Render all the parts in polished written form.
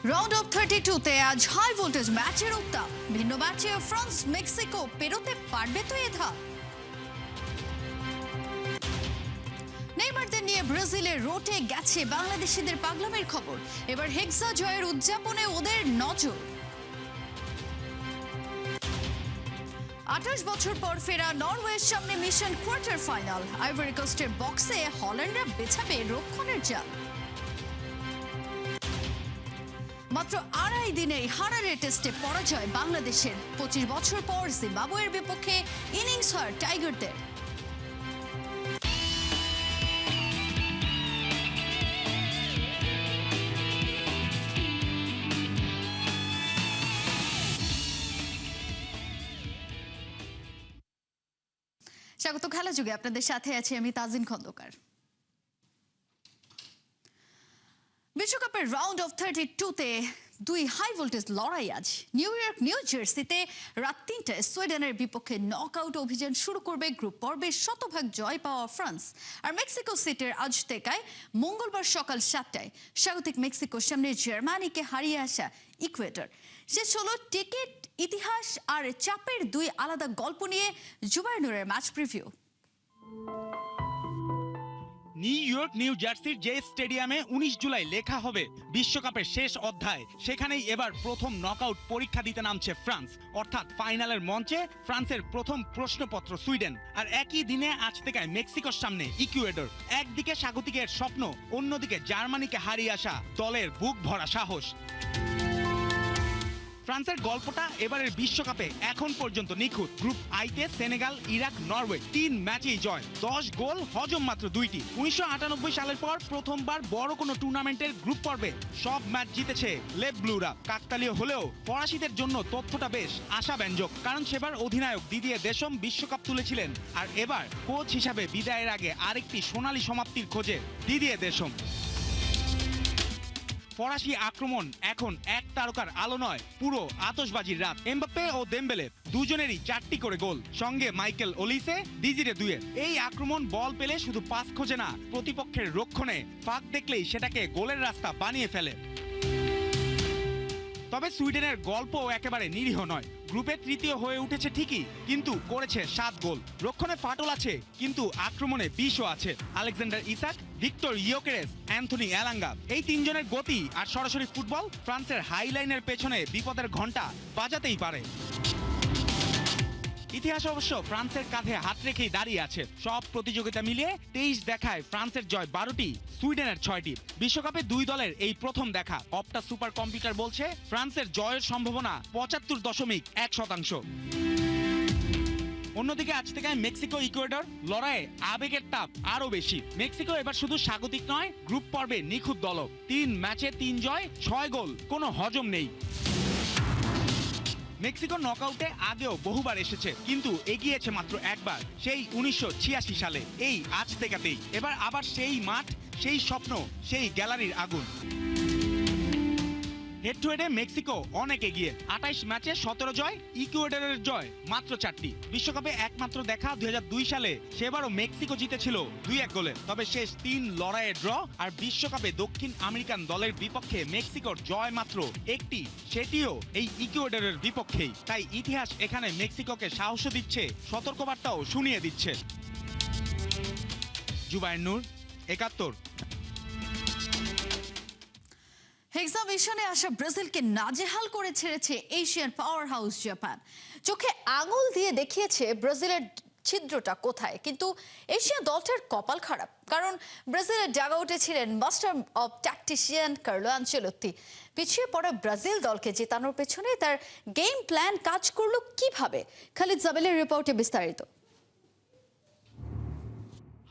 Round of 32-তে আজ high voltage ম্যাচের উত্তাপ। ভিন্ন ম্যাচে ফ্রান্স মেক্সিকো পেরোতে পারবে তো এ ধাপ। নেইমারদের নিয়ে ব্রাজিলে রোটে গেছে বাংলাদেশিদের পাগলামের খবর। এবার হেক্সা জয়ের উদযাপনে ওদের নজর। 28 বছর পর ফেরা নরওয়ের সামনে মিশন কোয়ার্টার ফাইনাল। আইভরি কোস্টের বক্সে হল্যান্ডরা বেছাবে রক্ষণের জাল। মাত্র আড়াই দিনেই হারারে টেস্টে পরাজয় বাংলাদেশের। 25 বছর পর জিম্বাবুয়ের বিপক্ষে ইনিংস হয় টাইগারদের। স্বাগত খেলা যুগে, আপনাদের সাথে আছি আমি তাজিন খন্দকার। বিশ্বকাপের রাউন্ড অফ 32-তে দুই হাই ভোল্টেজ লড়াই আজ। নিউ জার্সিতে রাত 3টায় সুইডেনের বিপক্ষে নকআউট অভিযান শুরু করবে গ্রুপ পর্বে শতভাগ জয় পাওয়া ফ্রান্স। আর মেক্সিকো সিটির আজতেকায় মঙ্গলবার সকাল 7টায় স্বাগতিক মেক্সিকোর সামনে জার্মানিকে হারিয়ে আসা ইকুয়েডর। শেষ হলো টিকিট, ইতিহাস আর চাপের দুই আলাদা গল্প নিয়ে জুবায়ের নূরের ম্যাচ প্রিভিউ। নিউ জার্সির যে স্টেডিয়ামে 19 জুলাই লেখা হবে বিশ্বকাপের শেষ অধ্যায়, সেখানেই এবার প্রথম নকআউট পরীক্ষা দিতে নামছে ফ্রান্স। অর্থাৎ ফাইনালের মঞ্চে ফ্রান্সের প্রথম প্রশ্নপত্র সুইডেন, আর একই দিনে আজ থেকে মেক্সিকোর সামনে ইকুয়েডর। একদিকে স্বাগতিকের স্বপ্ন, অন্যদিকে জার্মানিকে হারিয়ে আসা দলের বুক ভরা সাহস। ফ্রান্সের গল্পটা এবারের বিশ্বকাপে এখন পর্যন্ত নিখুঁত। গ্রুপ আইতে সেনেগাল, ইরাক, নরওয়ে 3 ম্যাচেই জয়, 10 গোল, হজম মাত্র 2টি। 1998 সালের পর প্রথমবার বড় কোনো টুর্নামেন্টের গ্রুপ পর্বে সব ম্যাচ জিতেছে লেব ব্লুরা। কাকতালীয় হলেও ফরাসিদের জন্য তথ্যটা বেশ আশাব্যঞ্জক, কারণ সেবার অধিনায়ক দিদিয়ে দেশম বিশ্বকাপ তুলেছিলেন, আর এবার কোচ হিসাবে বিদায়ের আগে আরেকটি সোনালী সমাপ্তির খোঁজে দিদিয়ে দেশম। ফরাসি আক্রমণ এখন এক তারকার আলো নয়, পুরো আতশবাজির রাত। এমবাপ্পে ও দেম্বেলে দুজনেরই 4টি করে গোল, সঙ্গে মাইকেল ওলিসে, ডিজিরে 2। এই আক্রমণ বল পেলে শুধু পাস খোঁজে না, প্রতিপক্ষের রক্ষণে ফাঁক দেখলেই সেটাকে গোলের রাস্তা বানিয়ে ফেলে। তবে সুইডেনের গল্প একেবারে নিরীহ নয়। গ্রুপে তৃতীয় হয়ে উঠেছে ঠিকই, কিন্তু করেছে 7 গোল। রক্ষণে ফাটল আছে, কিন্তু আক্রমণে বিষও আছে। Alexander Isak, Victor ইয়োকেরেস, Anthony Elanga, এই 3 জনের গতি আর সরাসরি ফুটবল ফ্রান্সের হাইলাইনের পেছনে বিপদের ঘন্টা বাজাতেই পারে। ইতিহাস অবশ্য ফ্রান্সের কাঁধে হাত রেখেই দাঁড়িয়ে আছে। সব প্রতিযোগিতা মিলিয়ে 23 দেখায় ফ্রান্সের জয় 12টি, সুইডেনের 6টি। বিশ্বকাপে দুই দলের এই প্রথম দেখা। অপটা সুপার কম্পিউটার বলছে ফ্রান্সের জয়ের সম্ভাবনা 75.1%। অন্যদিকে আজ থেকে মেক্সিকো ইকুয়েডর লড়াইয়ে আবেগের তাপ আরো বেশি। মেক্সিকো এবার শুধু স্বাগতিক নয়, গ্রুপ পর্বে নিখুঁত দল। 3 ম্যাচে 3 জয়, 6 গোল, কোনো হজম নেই। মেক্সিকো নকআউটে আগেও বহুবার এসেছে, কিন্তু এগিয়েছে মাত্র একবার, সেই 1986 সালে এই আজতেকাতেই। এবার আবার সেই মাঠ, সেই স্বপ্ন, সেই গ্যালারির আগুন। হেড টু হেডে মেক্সিকো অনেক এগিয়ে। 28 ম্যাচে 17 জয়, ইকুয়েডরের জয় মাত্র 4টি। বিশ্বকাপে একমাত্র দেখা 2002 সালে, সেবারও মেক্সিকো জিতেছিল 2-1 গোলে। তবে শেষ 3 লড়াইয়ে ড্র, আর বিশ্বকাপে দক্ষিণ আমেরিকান দলের বিপক্ষে মেক্সিকোর জয় মাত্র 1টি, সেটিও এই ইকুয়েডরের বিপক্ষেই। তাই ইতিহাস এখানে মেক্সিকোকে সাহসও দিচ্ছে, সতর্কবার্তাও শুনিয়ে দিচ্ছে। জুবায়ের নূর, 71। হেক্সা মিশনে আসা ব্রাজিলকে নাজেহাল করে ছেড়েছে এশিয়ান পাওয়ার হাউস জাপান। চোখে আঙুল দিয়ে দেখিয়েছে ব্রাজিলের ছিদ্রটা কোথায়। কিন্তু এশিয়া দলটার কপাল খারাপ, কারণ ব্রাজিলের ডাগআউটে ছিলেন master of tactician Carlo Ancelotti. পিছিয়ে পড়া ব্রাজিল দলকে জেতানোর পেছনে তার গেম প্ল্যান কাজ করলো কিভাবে? খালিদ জাবেলের রিপোর্টে বিস্তারিত।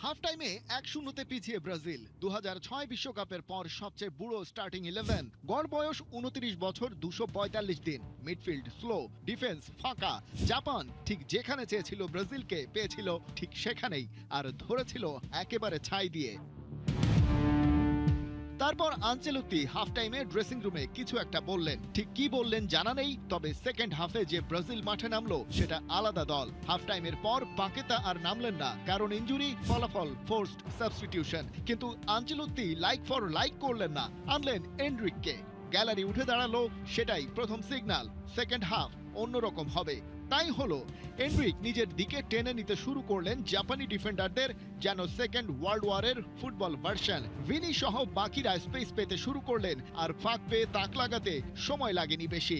হাফ টাইমে 1-0-তে পিছিয়ে ব্রাজিল। 2006 বিশ্বকাপের পর সবচেয়ে বুড়ো স্টার্টিং 11। গড় বয়স 29 বছর, 245 দিন। মিডফিল্ড স্লো, ডিফেন্স ফাঁকা। জাপান ঠিক যেখানে চেয়েছিল ব্রাজিলকে পেয়েছিল ঠিক সেখানেই, আর ধরেছিল একেবারে ছাই দিয়ে। তারপর আনচেলত্তি হাফ টাইমে ড্রেসিং রুমে কিছু একটা বললেন। ঠিক কি বললেন জানা নেই, তবে সেকেন্ড হাফে যে ব্রাজিল মাঠে নামলো সেটা আলাদা দল। হাফ টাইমের পর পাকেতা আর নামলেন না, কারণ ইনজুরি, ফলাফল ফোর্সড সাবস্টিটিউশন। কিন্তু আনচেলত্তি লাইক ফর লাইক করলেন না, আনলেন এনরিককে। গ্যালারি উঠে দাঁড়ালো, সেটাই প্রথম সিগন্যাল সেকেন্ড হাফ অন্যরকম হবে। তাই হলো, এনরিক নিজের দিকে টেনে নিতে শুরু করলেন জাপানি ডিফেন্ডারদের, যেন সেকেন্ড ওয়ার্ল্ড ওয়ারের ফুটবল ভার্সন। ভিনি সহ বাকিরা স্পেস পেতে শুরু করলেন, আর ফাঁক পেয়ে তাক লাগাতে সময় লাগেনি বেশি।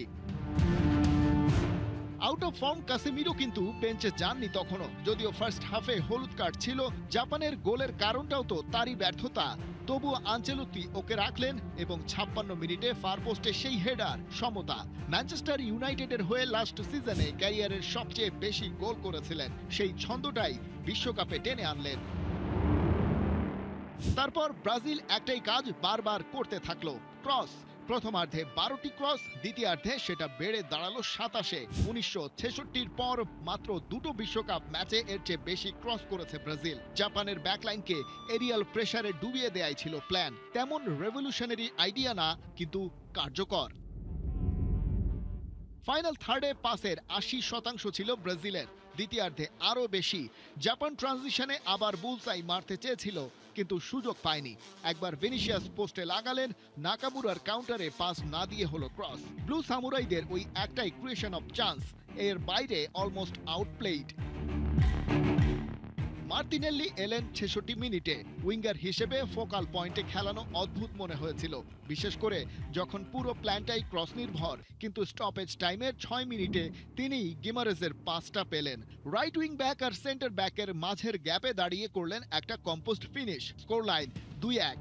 আউট অফ ফর্ম কাসেমিরো কিন্তু বেঞ্চে যাননি তখনও, যদিও ফার্স্ট হাফে হলুদ কার্ড ছিল। জাপানের গোলের কারণটাও তো তারই ব্যর্থতা। তবুও আনচেলত্তি ওকে রাখলেন এবং 56 মিনিটে ফার পোস্টে সেই হেডার সমতা। ম্যানচেস্টার ইউনাইটেডের হয়ে লাস্ট সিজনে ক্যারিয়ারের সবচেয়ে বেশি গোল করেছিলেন, সেই ছন্দটাই বিশ্বকাপে টেনে আনলেন। তারপর ব্রাজিল একটাই কাজ বারবার করতে থাকলো, ক্রস। প্রথমার্ধে 12টি ক্রস, দ্বিতীয়ার্ধে সেটা বেড়ে দাঁড়ালো 27-এ। 1966-র পর মাত্র দুটো বিশ্বকাপ ম্যাচে এর চেয়ে বেশি ক্রস করেছে ব্রাজিল। জাপানের ব্যাকলাইনকে এরিয়াল প্রেসারে ডুবিয়ে দেয়াই ছিল প্ল্যান। তেমন রেভলিউশনারি আইডিয়া না, কিন্তু কার্যকর। ফাইনাল থার্ডে পাসের 80% ছিল ব্রাজিলের, দ্বিতীয়ার্ধে আরো বেশি। জাপান ট্রানজিশনে আবার বুলসাই মারতে চেয়েছিল, কিন্তু সুযোগ পায়নি। একবার ভিনিসিয়াস পোস্টে লাগালেন, নাকামুরার কাউন্টারে পাস না দিয়ে হলো ক্রস। ব্লু সামুরাইদের ওই একটাই ক্রিয়েশন অফ চান্স, এর বাইরে অলমোস্ট আউটপ্লেইড। মার্তিনেল্লি এলেন 66 মিনিটে। উইঙ্গার হিসেবে ফোকাল পয়েন্টে খেলানো অদ্ভুত মনে হয়েছিল, বিশেষ করে যখন পুরো প্ল্যানটাই ক্রস নির্ভর। কিন্তু স্টপেজ টাইমের 6 মিনিটে তিনি গিমারেজের পাসটা পেলেন। রাইট উইং ব্যাক আর সেন্টার ব্যাকের মাঝের গ্যাপে দাঁড়িয়ে করলেন একটা কম্পোস্ট ফিনিশ। Score line 2-1।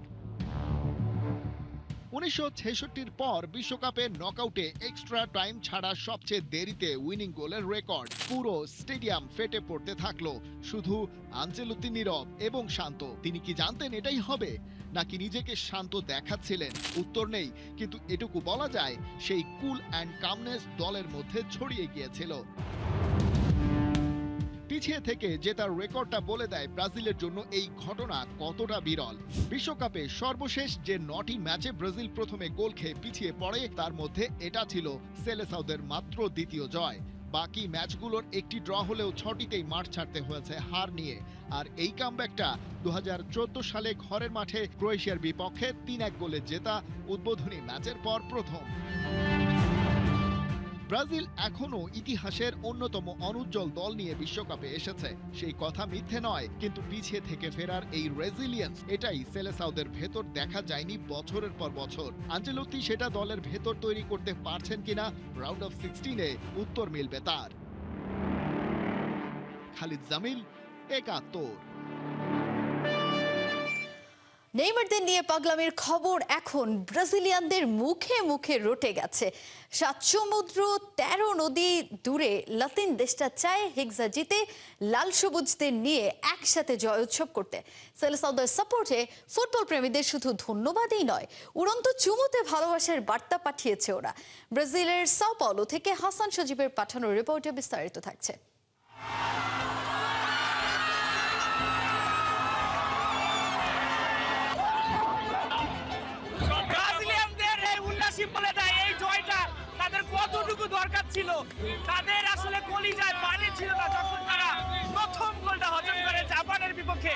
1966-র পর বিশ্বকাপে নকআউটে এক্সট্রা টাইম ছাড়া সবচেয়ে দেরিতে উইনিং গোলের রেকর্ড। পুরো স্টেডিয়াম ফেটে পড়তে থাকলো, শুধু আনচেলত্তি নীরব এবং শান্ত। তিনি কি জানতেন এটাই হবে, নাকি নিজেকে শান্ত দেখাচ্ছিলেন? উত্তর নেই, কিন্তু এটুকু বলা যায় সেই কুল অ্যান্ড কামনেস দলের মধ্যে ছড়িয়ে গিয়েছিল। পিছিয়ে থেকে জেতার রেকর্ডটা বলে দেয় ব্রাজিলের জন্য এই ঘটনা কতটা বিরল। বিশ্বকাপে সর্বশেষ যে 9টি ম্যাচে ব্রাজিল প্রথমে গোল খেয়ে পিছিয়ে পড়ে, তার মধ্যে এটা ছিল সেলেসাওদের মাত্র দ্বিতীয় জয়। বাকি ম্যাচগুলোর একটি ড্র হলেও 6টিতেই মাঠ ছাড়তে হয়েছে হার নিয়ে। আর এই কামব্যাকটা 2014 সালে ঘরের মাঠে ক্রোয়েশিয়ার বিপক্ষে 3-1 গোলে জেতা উদ্বোধনী ম্যাচের পর প্রথম। ব্রাজিল এখনো ইতিহাসের অন্যতম অনুজ্জ্বল দল নিয়ে বিশ্বকাপে এসেছে, সেই কথা মিথ্যে নয়। কিন্তু পিছিয়ে থেকে ফেরার এই রেজিলিয়েন্স, এটাই সেলেসাওদের ভেতর দেখা যায়নি বছরের পর বছর। আনচেলত্তি সেটা দলের ভেতর তৈরি করতে পারছেন কিনা রাউন্ড অফ 16-এ উত্তর মিলবে তার। খালিদ জামিল, 71। নেইমারদের নিয়ে পাগলামির খবর এখন ব্রাজিলিয়ানদের মুখে মুখে রটে গেছে। 7 সমুদ্র 13 নদী দূরে লাতিন দেশটা চায় হেক্সা জিতে লাল সবুজদের নিয়ে একসাথে জয় উৎসব করতে। সেলেসাওদের সাপোর্টে ফুটবল প্রেমীদের শুধু ধন্যবাদই নয়, উড়ন্ত চুমুতে ভালোবাসার বার্তা পাঠিয়েছে ওরা। ব্রাজিলের সাও পাওলো থেকে হাসান সজীবের পাঠানো রিপোর্টে বিস্তারিত থাকছে। বলে দেয় এই জয়টা তাদের কতটুকু দরকার ছিল। তাদের আসলে কলিজায় পানি ছিল না যখন তারা প্রথম গোলটা হজম করে জাপানের বিপক্ষে।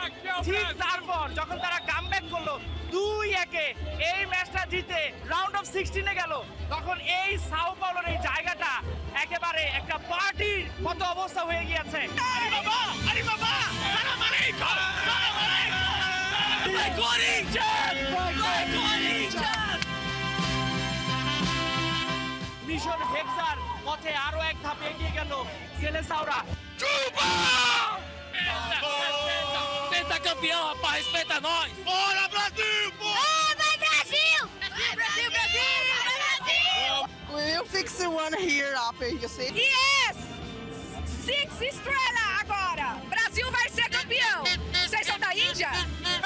ঠিক তারপর যখন তারা কামব্যাক করলো 2-1-এ এই ম্যাচটা জিতে রাউন্ড অফ 16-এ গেল, তখন এই সাও পাওলোর এই জায়গাটা একেবারে একটা পার্টির মতো অবস্থা হয়ে গিয়েছে। আরে বাবা, আরে বাবা, সালাম আলাইকুম, সালাম আলাইকুম, মিশন হেক্সার পথে আরো এক ধাপ এগিয়ে গেল সেলেসাওরা। Pentacampeão, rapaz, respeita nós! Bora, Brasil! Vai, Brasil! Brasil, Brasil! Brasil! Will you fix the one here up, you see? Yes! 6 estrelas agora! Brasil vai ser campeão! Vocês são da Índia?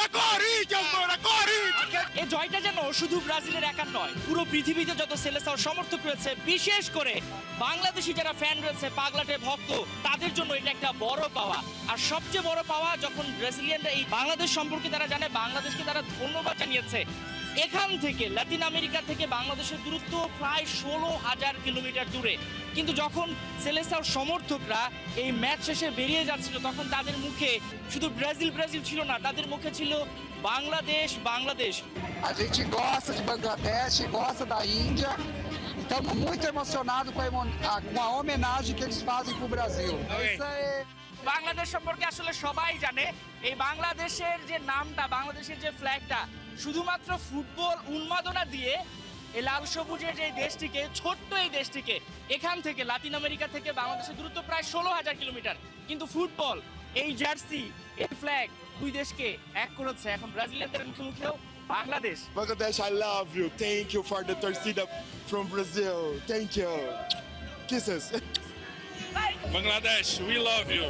É Corinthians, mano! É Corinthians! এই জয়টা যেন শুধু ব্রাজিলের একার নয়, পুরো পৃথিবীতে যত সেলেসাওর সমর্থক রয়েছে, বিশেষ করে বাংলাদেশি যারা ফ্যান রয়েছে, পাগলাটে ভক্ত, তাদের জন্য এটা একটা বড় পাওয়া। আর সবচেয়ে বড় পাওয়া যখন ব্রাজিলিয়ানরা এই বাংলাদেশ সম্পর্কে তারা জানে, বাংলাদেশকে তারা ধন্যবাদ জানিয়েছে। এখান থেকে লাতিন আমেরিকা থেকে বাংলাদেশের দূরত্ব প্রায় 16,000 কিলোমিটার দূরে, কিন্তু যখন সেলেসার সমর্থকরা এই ম্যাচ শেষে বেরিয়ে যাচ্ছিল তখন তাদের মুখে শুধু ব্রাজিল ব্রাজিল ছিল না, তাদের মুখে ছিল Bangladesh Bangladesh. A gente gosta de Bangladesh, gosta da Índia. Estamos muito emocionados com a homenagem que eles fazem para o Brasil. Isso é... Bangladesh সম্পর্কে আসলে সবাই জানে, এই বাংলাদেশের যে নামটা, বাংলাদেশের যে ফ্ল্যাগটা, শুধুমাত্র ফুটবল উন্মাদনা দিয়ে এই লাল সবুজের যে দেশটিকে, ছোট্ট এই দেশটিকে, এখান থেকে লাতিন আমেরিকা থেকে বাংলাদেশের দূরত্ব প্রায় 16,000 কিলোমিটার, কিন্তু ফুটবল, এই জার্সি, এই ফ্ল্যাগ দুই দেশকে এক করেছে। এখন ব্রাজিলিয়ানদের মুখোমুখিও Bangladesh. Bangladesh, I love you. Thank you for the torcida from Brazil. Thank you. Kisses. Bangladesh, we love you.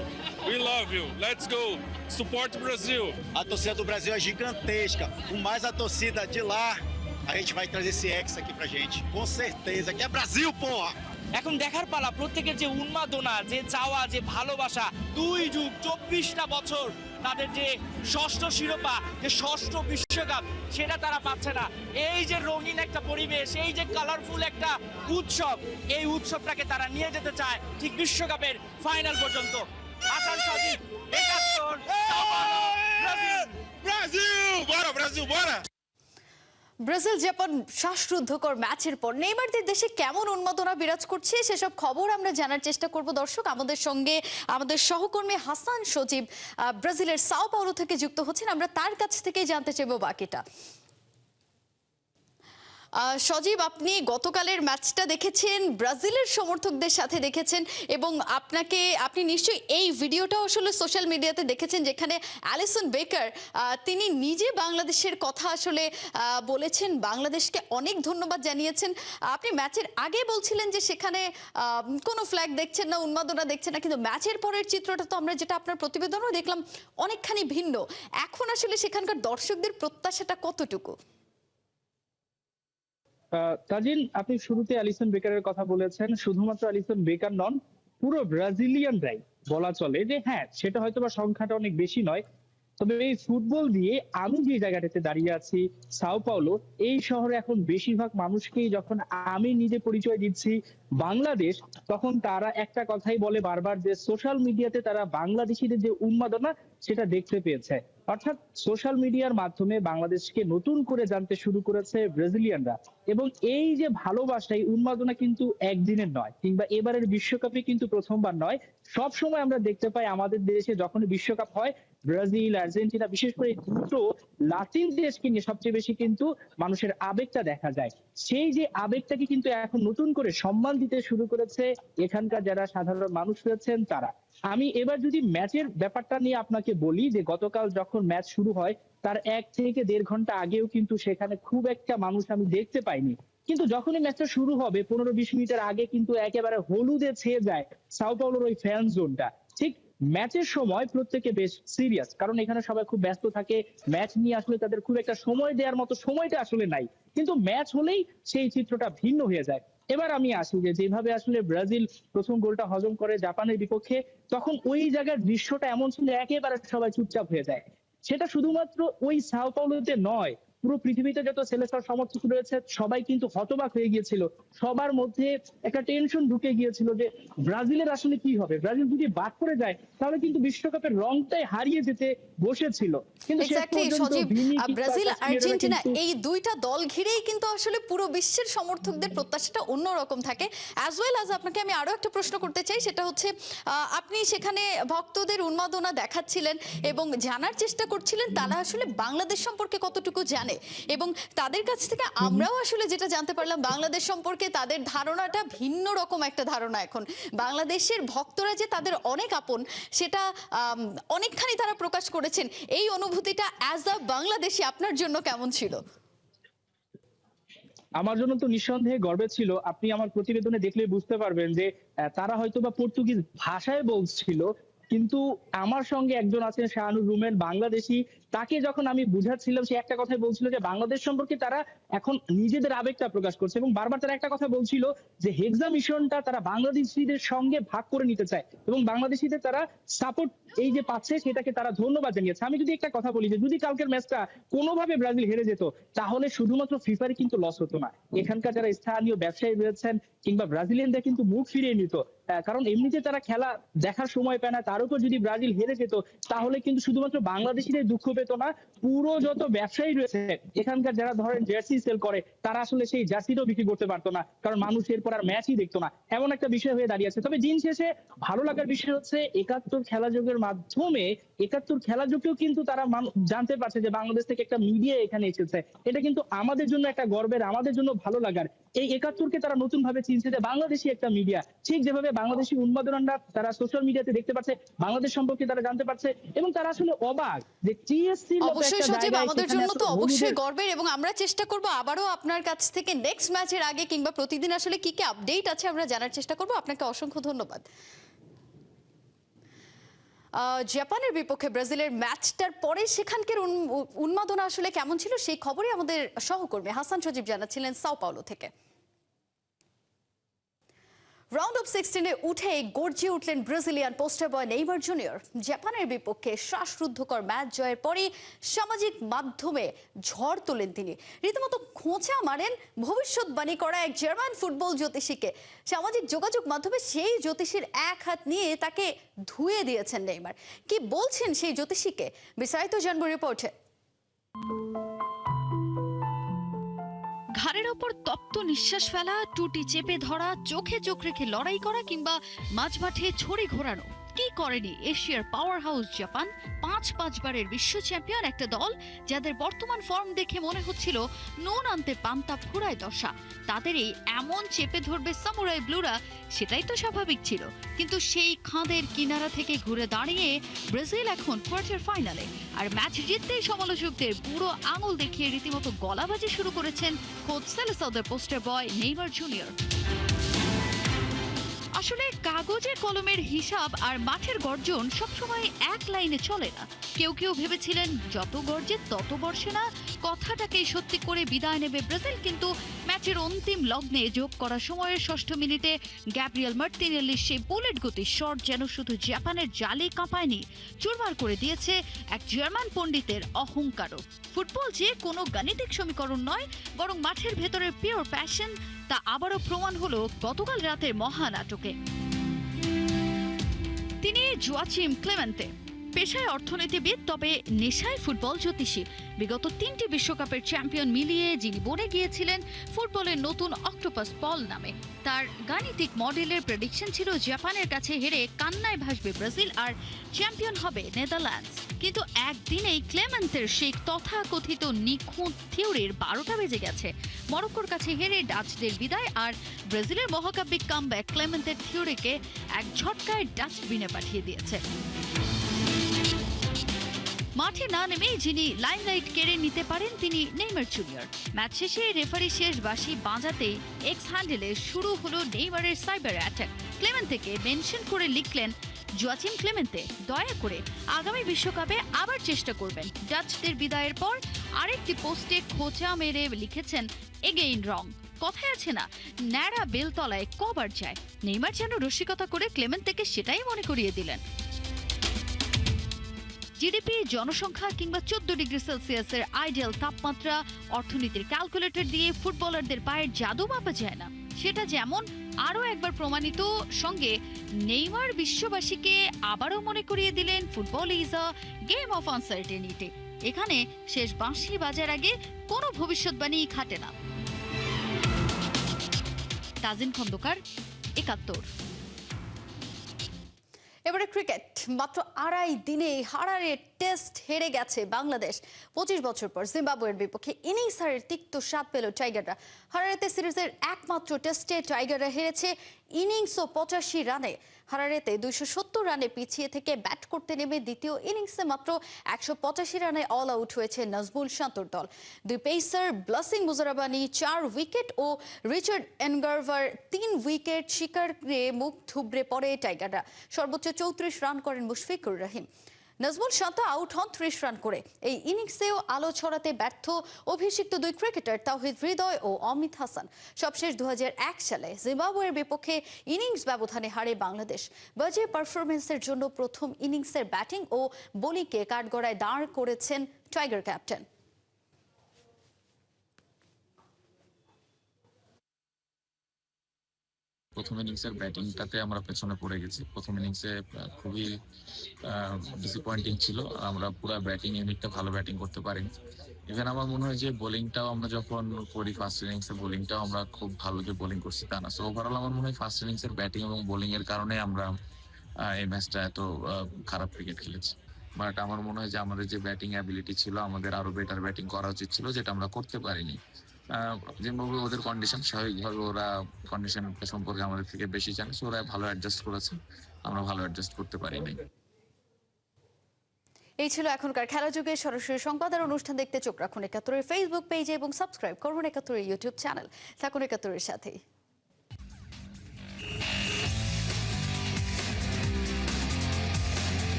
We love you. Let's go. Support Brazil. A torcida do Brasil é gigantesca. Com mais a torcida de lá, a gente vai trazer esse ex aqui pra gente. Com certeza. Que é Brasil, porra! এখন দেখার পালা প্রত্যেকের যে উন্মাদনা, যে চাওয়া, যে ভালোবাসা, 2 যুগ 24টা বছর তাদের যে ষষ্ঠ শিরোপা, যে ষষ্ঠ বিশ্বকাপ, সেটা তারা পাচ্ছে না। এই যে রঙিন একটা পরিবেশ, এই যে কালারফুল একটা উৎসব, এই উৎসবটাকে তারা নিয়ে যেতে চায় ঠিক বিশ্বকাপের ফাইনাল পর্যন্ত। Hasan Sajid, 71, Brazil. Brasil! Bora, Brasil, bora! Brazil Japan শ্বাসরুদ্ধকর ম্যাচের পর নেইমারদের দেশে কেমন উন্মাদনা বিরাজ করছে সেসব খবর আমরা জানার চেষ্টা করব। দর্শক, আমাদের সঙ্গে আমাদের সহকর্মী হাসান সজীব ব্রাজিলের সাও পাওলো থেকে যুক্ত হচ্ছেন, আমরা তার কাছ থেকেই জানতে চাইব বাকিটা। সজীব, আপনি গতকালের ম্যাচটা দেখেছেন, ব্রাজিলের সমর্থকদের সাথে দেখেছেন এবং আপনি নিশ্চয়ই এই ভিডিওটাও আসলে সোশ্যাল মিডিয়াতে দেখেছেন যেখানে অ্যালিসন বেকার তিনি নিজে বাংলাদেশের কথা আসলে বলেছেন, বাংলাদেশকে অনেক ধন্যবাদ জানিয়েছেন। আপনি ম্যাচের আগে বলছিলেন যে সেখানে কোনো ফ্ল্যাগ দেখছেন না, উন্মাদনা দেখছেন না, কিন্তু ম্যাচের পরের চিত্রটা তো আমরা যেটা আপনার প্রতিবেদনও দেখলাম অনেকখানি ভিন্ন। এখন আসলে সেখানকার দর্শকদের প্রত্যাশাটা কতটুকু? তাজিন, আপনি শুরুতে অ্যালিসন বেকারের কথা বলেছেন, শুধুমাত্র অ্যালিসন বেকার নন, পুরো ব্রাজিলিয়ানরাই বলা চলে যে হ্যাঁ, সেটা হয়তো বা সংখ্যাটা অনেক বেশি নয়, তবে এই ফুটবল দিয়ে আমি যে জায়গাটাতে দাঁড়িয়ে আছি সাও পাওলো, এই শহরে এখন বেশিরভাগ মানুষকেই যখন আমি নিজে পরিচয় দিচ্ছি বাংলাদেশ, তখন তারা একটা কথাই বলে বারবার যে সোশ্যাল মিডিয়াতে তারা বাংলাদেশিদের যে উন্মাদনা সেটা দেখতে পেয়েছে। অর্থাৎ সোশ্যাল মিডিয়ার মাধ্যমে বাংলাদেশকে নতুন করে জানতে শুরু করেছে ব্রাজিলিয়ানরা, এবং এই যে ভালোবাসা, এই উন্মাদনা কিন্তু একদিনের নয়, কিংবা এবারের বিশ্বকাপে কিন্তু প্রথমবার নয়। সব সময় আমরা দেখতে পাই আমাদের দেশে যখন বিশ্বকাপ হয়, ব্রাজিল, আর্জেন্টিনা, বিশেষ করে দুটো লাতিন দেশকে নিয়ে সবচেয়ে বেশি কিন্তু মানুষের আবেগটা দেখা যায়। সেই যে আবেগটাকে কিন্তু এখন নতুন করে সম্মান দিতে শুরু করেছে এখানকার যারা সাধারণ মানুষ রয়েছেন তারা। আমি এবার যদি ম্যাচের ব্যাপারটা নিয়ে আপনাকে বলি, যে গতকাল যখন ম্যাচ শুরু হয় তার 1 থেকে 1.5 ঘন্টা আগেও কিন্তু সেখানে খুব একটা মানুষ আমি দেখতে পাইনি, কিন্তু যখনই ম্যাচটা শুরু হবে 15-20 মিনিটের আগে কিন্তু একেবারে হলুদে ছেয়ে যায় সাও পাওলোর ওই ফ্যান জোনটা। ঠিক ম্যাচের সময় প্রত্যেকে বেশ সিরিয়াস, কারণ এখানে সবাই খুব ব্যস্ত থাকে, ম্যাচ নিয়ে আসলে তাদের খুব একটা সময় দেওয়ার মতো সময়টা আসলে নাই, কিন্তু ম্যাচ হলেই সেই চিত্রটা ভিন্ন হয়ে যায়। এবার আমি আসি যে যেভাবে আসলে ব্রাজিল প্রথম গোলটা হজম করে জাপানের বিপক্ষে, তখন ওই জায়গার দৃশ্যটা এমন ছিল একেবারে সবাই চুপচাপ হয়ে যায়। সেটা শুধুমাত্র ওই সাও পাওলোতে নয়, পুরো পৃথিবীতে যত সেলেসার সমর্থক রয়েছে সবাই কিন্তু হতবাক হয়ে গিয়েছিল। সবার মধ্যে একটা টেনশন ঢুকে গিয়েছিল যে ব্রাজিলের আসলে কি হবে, ব্রাজিল যদি বাদ পড়ে যায় তাহলে কিন্তু বিশ্বকাপের রংটাই হারিয়ে যেতে বসেছিল। কিন্তু ব্রাজিল আর্জেন্টিনা এই দুইটা দল ঘিরেই কিন্তু আসলে পুরো বিশ্বের সমর্থকদের প্রত্যাশাটা অন্যরকম থাকে। অ্যাজ ওয়েল অ্যাজ আপনাকে আমি আরো একটা প্রশ্ন করতে চাই, সেটা হচ্ছে আপনি সেখানে ভক্তদের উন্মাদনা দেখাচ্ছিলেন এবং জানার চেষ্টা করছিলেন তারা আসলে বাংলাদেশ সম্পর্কে কতটুকু জানে, এবং তাদের কাছ থেকে আমরাও আসলে যেটা জানতে পারলাম বাংলাদেশ সম্পর্কে তাদের ধারণাটা ভিন্ন রকম একটা ধারণা। এখন বাংলাদেশের ভক্তরা যে তাদের অনেক আপন সেটা অনেকখানি তারা প্রকাশ করেছেন। এই অনুভূতিটা অ্যাজ আ বাংলাদেশি আপনার জন্য কেমন ছিল? আমার জন্য তো নিঃসন্দেহে গর্বের ছিল। আপনি আমার প্রতিবেদনে দেখলে বুঝতে পারবেন যে তারা হয়তো বা পর্তুগিজ ভাষায় বলছিল, কিন্তু আমার সঙ্গে একজন আছেন শাহানুর রুমেন, বাংলাদেশি। তাকে যখন আমি বুঝাচ্ছিলাম, সে একটা কথাই বলছিল যে বাংলাদেশ সম্পর্কে তারা এখন নিজেদের আবেগটা প্রকাশ করছে এবং বারবার তারা একটা কথা বলছিল যে হেক্সা মিশনটা তারা বাংলাদেশিদের সঙ্গে ভাগ করে নিতে চায় এবং বাংলাদেশিদের তারা সাপোর্ট এই যে পাচ্ছে সেটাকে তারা ধন্যবাদ জানিয়েছে। আমি যদি একটা কথা বলি যে যদি কালকের ম্যাচটা কোনোভাবে ব্রাজিল হেরে যেত তাহলে শুধুমাত্র ফিফারই কিন্তু লস হতো না, এখানকার যারা স্থানীয় ব্যবসায়ী রয়েছেন কিংবা ব্রাজিলিয়ানরা কিন্তু মুখ ফিরিয়ে নিত, কারণ এমনিতে তারা খেলা দেখার সময় পায় না, তার উপর যদি ব্রাজিল হেরে যেত তাহলে কিন্তু শুধুমাত্র বাংলাদেশিদের দুঃখ পেত না, পুরো যত ব্যবসায়ী রয়েছে এখানকার যারা ধরেন জার্সি সেল করে তারা আসলে সেই জার্সিটাও বিক্রি করতে পারতো না, কারণ মানুষ এরপর আর ম্যাচই দেখতো না, এমন একটা বিষয় হয়ে দাঁড়িয়েছে। তবে দিন শেষে ভালো লাগার বিষয় হচ্ছে ৭১ খেলাযোগের মাধ্যমে ৭১ খেলাযোগকেও কিন্তু তারা জানতে পারছে যে বাংলাদেশ থেকে একটা মিডিয়া এখানে এসেছে। এটা কিন্তু আমাদের জন্য একটা গর্বের, আমাদের জন্য ভালো লাগার। এই ৭১কে তারা নতুন ভাবে চিনছে যে বাংলাদেশি একটা মিডিয়া, ঠিক যেভাবে বাংলাদেশি উন্মাদনারা তারা সোশ্যাল মিডিয়াতে দেখতে পাচ্ছে, বাংলাদেশ সম্পর্কে তারা জানতে পারছে এবং তারা আসলে অবাক যে টিএসসির মতো অবশ্যই একটা সজীব, জায়গায় আমাদের সেখানে জন্য তো আসলে অবশ্যই হলুদের- গর্বের এবং আমরা চেষ্টা করব আবারও আপনার কাছ থেকে নেক্সট ম্যাচের আগে কিংবা প্রতিদিন আসলে কি কি আপডেট আছে আমরা জানার চেষ্টা করব। আপনাকে অসংখ্য ধন্যবাদ। জাপানের বিপক্ষে ব্রাজিলের ম্যাচটার পরে সেখানকার উন্মাদনা আসলে কেমন ছিল সেই খবরই আমাদের সহকর্মী হাসান সজীব জানাচ্ছিলেন সাও পাওলো থেকে। রাউন্ড অফ 16-এ উঠে গর্জে উঠলেন ব্রাজিলিয়ান পোস্টার বয় নেইমার জুনিয়র। জাপানের বিপক্ষে শ্বাসরুদ্ধকর ম্যাচ জয়ের পরই সামাজিক মাধ্যমে ঝড় তোলেন তিনি, রীতিমতো খোঁচা মারেন ভবিষ্যৎবাণী করা এক জার্মান ফুটবল জ্যোতিষীকে। সামাজিক যোগাযোগ মাধ্যমে সেই জ্যোতিষীর এক হাত নিয়ে তাকে ধুয়ে দিয়েছেন নেইমার। কি বলছেন সেই জ্যোতিষীকে, বিস্তারিত জানবো রিপোর্টে। ঘাড়ের ওপর তপ্ত নিঃশ্বাস ফেলা, টুটি চেপে ধরা, চোখে চোখ রেখে লড়াই করা কিংবা মাঝমাঠে ছড়ি ঘোরানো, কি করেনি এশিয়ার পাওয়ার হাউস জাপান? ৫ বারের বিশ্ব চ্যাম্পিয়ন একটা দল যাদের বর্তমান ফর্ম দেখে মনে হচ্ছিল নুন আনতে পান্তা ফুরায় দশা। তাদের এই এমন চেপে ধরবে সামুরাই ব্লুরা, সেটাই তো স্বাভাবিক ছিল। কিন্তু সেই খাঁদের কিনারা থেকে ঘুরে দাঁড়িয়ে ব্রাজিল এখন কোয়ার্টার ফাইনালে, আর ম্যাচ জিততেই সমালোচকদের বুড়ো আঙুল দেখিয়ে রীতিমতো গলাবাজি শুরু করেছেন খোদ সেলেসাওদের পোস্টার বয় নেইমার জুনিয়র। আসলে কাগজে কলমের হিসাব আর মাঠের গর্জন সবসময় এক লাইনে চলে না। কেউ কেউ ভেবেছিলেন যত গর্জে তত বর্ষে না, কথাটাকেই সত্যি করে বিদায় নেবে ব্রাজিল। কিন্তু ম্যাচের অন্তিম লগ্নে যোগ করা সময়ের ৬ষ্ঠ মিনিটে গ্যাব্রিয়েল মার্টিনেল্লির সেই বুলেট গতির শট যেন শুধু জাপানের জালে কাঁপায়নি, চুরমার করে দিয়েছে এক জার্মান পণ্ডিতের অহংকারও। ফুটবল যে কোনো গাণিতিক সমীকরণ নয়, বরং মাঠের ভেতরের পিওর প্যাশন, তা আবারও প্রমাণ হলো গতকাল রাতের মহানাটকে। তিনি জোয়াচিম ক্লেমেন্তে, পেশায় অর্থনীতিবিদ তবে নেশায় ফুটবল জ্যোতিষী। বিগত ৩টি বিশ্বকাপের চ্যাম্পিয়ন মিলিয়ে যিনি বনে গিয়েছিলেন ফুটবলের নতুন অক্টোপাস পল নামে। তার গাণিতিক মডেলের প্রেডিকশন ছিল জাপানের কাছে হেরে কান্নায় ভাসবে ব্রাজিল আর চ্যাম্পিয়ন হবে নেদারল্যান্ডস। কিন্তু একদিনেই ক্লেমেন্তের সেই তথাকথিত নিখুঁত থিওরির ১২টা বেজে গেছে। মরক্কোর কাছে হেরে ডাচদের বিদায় আর ব্রাজিলের মহাকাব্যিক কামব্যাক ক্লেমেন্তের থিওরিকে এক ঝটকায় ডাস্টবিনে পাঠিয়ে দিয়েছে। মাঠে না নেমেই যিনি লাইমলাইট কেড়ে নিতে পারেন তিনি নেইমার জুনিয়র। ম্যাচ শেষে রেফারি শেষ বাঁশি বাজাতেই এক্স হ্যান্ডেলে শুরু হলো নেইমারের সাইবার অ্যাটাক। ক্লেমেন্তেকে মেনশন করে লিখলেন, জোয়াচিম ক্লেমেন্তে, দয়া করে আগামী বিশ্বকাপে আবার চেষ্টা করবেন। ডাচদের বিদায়ের পর আরেকটি পোস্টে খোঁচা মেরে লিখেছেন, এগেইন রং। কথায় আছে না, ন্যাড়া বেলতলায় কবার যায়। নেইমার যেন রসিকতা করে ক্লেমেন্তেকে সেটাই মনে করিয়ে দিলেন। জিডিপি, জনসংখ্যা কিংবা ১৪ ডিগ্রি সেলসিয়াসের আইডিয়াল তাপমাত্রা, অর্থনীতির ক্যালকুলেটর দিয়ে ফুটবলারদের পায়ের জাদু মাপা যায় না। সেটা যেমন আরও একবার প্রমাণিত, সঙ্গে নেইমার বিশ্ববাসীকে আবারও মনে করিয়ে দিলেন football is a game of uncertainty. এখানে শেষ বাঁশি বাজার আগে কোনো ভবিষ্যৎবাণী খাটে না। তাজিন খন্দকার, ৭১। এবারে ক্রিকেট। মাত্র ২.৫ দিনে হারারে টেস্ট হেরে গেছে বাংলাদেশ। 25 বছর পর জিম্বাবুয়ের বিপক্ষে ইনিংস হারের তিক্ত স্বাদ পেল টাইগাররা। হারারেতে সিরিজের একমাত্র টেস্টে টাইগাররা হেরেছে ইনিংস ও 85 রানে। হারারেতে 270 রানে পিছিয়ে থেকে ব্যাট করতে নেমে দ্বিতীয় ইনিংসে মাত্র 185 রানে অল আউট হয়েছে নাজমুল শান্তর দল। দুই পেসার ব্লাসিং মুজারাবানি 4 উইকেট ও রিচার্ড এনগারভার 3 উইকেট শিকার করে মুখ থুবড়ে পড়ে টাইগাররা। সর্বোচ্চ 34 রান করেন মুশফিকুর রহিম। নাজমুল শান্ত আউট হন 30 রান করে। এই ইনিংসেও আলো ছড়াতে ব্যর্থ অভিষিক্ত দুই ক্রিকেটার তাওহিদ হৃদয় ও অমিত হাসান। সবশেষ 2001 সালে জিম্বাবুয়ের বিপক্ষে ইনিংস ব্যবধানে হারে বাংলাদেশ। বাজে পারফরমেন্সের জন্য প্রথম ইনিংসের ব্যাটিং ও বোলিংকে কাঠগড়ায় দাঁড় করেছেন টাইগার ক্যাপ্টেন। প্রথম ইনিংসের ব্যাটিংটাতে আমরা পেছনে পড়ে গেছি। প্রথম ইনিংসে খুবই ডিসঅ্যাপয়েন্টিং ছিল। আমরা পুরো ব্যাটিং ইউনিটটা ভালো ব্যাটিং করতে পারিনি। ইভেন আমার মনে হয় যে বোলিংটাও আমরা যখন করি ফার্স্ট ইনিংসে বোলিংটাও আমরা খুব ভালো যে বোলিং করছি তা না। সো ওভারঅল আমার মনে হয় ফার্স্ট ইনিংসের ব্যাটিং এবং বোলিং এর কারণে আমরা এই ম্যাচটা এত খারাপ ক্রিকেট খেলেছি। বাট আমার মনে হয় যে আমাদের যে ব্যাটিং অ্যাবিলিটি ছিল আমাদের আরো বেটার ব্যাটিং করা উচিত ছিল, যেটা আমরা করতে পারিনি। জিম্বাবুয়ে ওদের কন্ডিশন, স্বাভাবিকভাবে ওরা কন্ডিশন সম্পর্কে আমাদের থেকে বেশি জানে, সো ওরা ভালো অ্যাডজাস্ট করেছে, আমরা ভালো অ্যাডজাস্ট করতে পারিনি। এই ছিল এখনকার খেলা যুগে। সরাসরি সংবাদ আর অনুষ্ঠান দেখতে চোখ রাখুন ৭১-এর ফেসবুক পেজে এবং সাবস্ক্রাইব করুন ৭১-এর ইউটিউব চ্যানেল। থাকুন ৭১-এর সাথেই।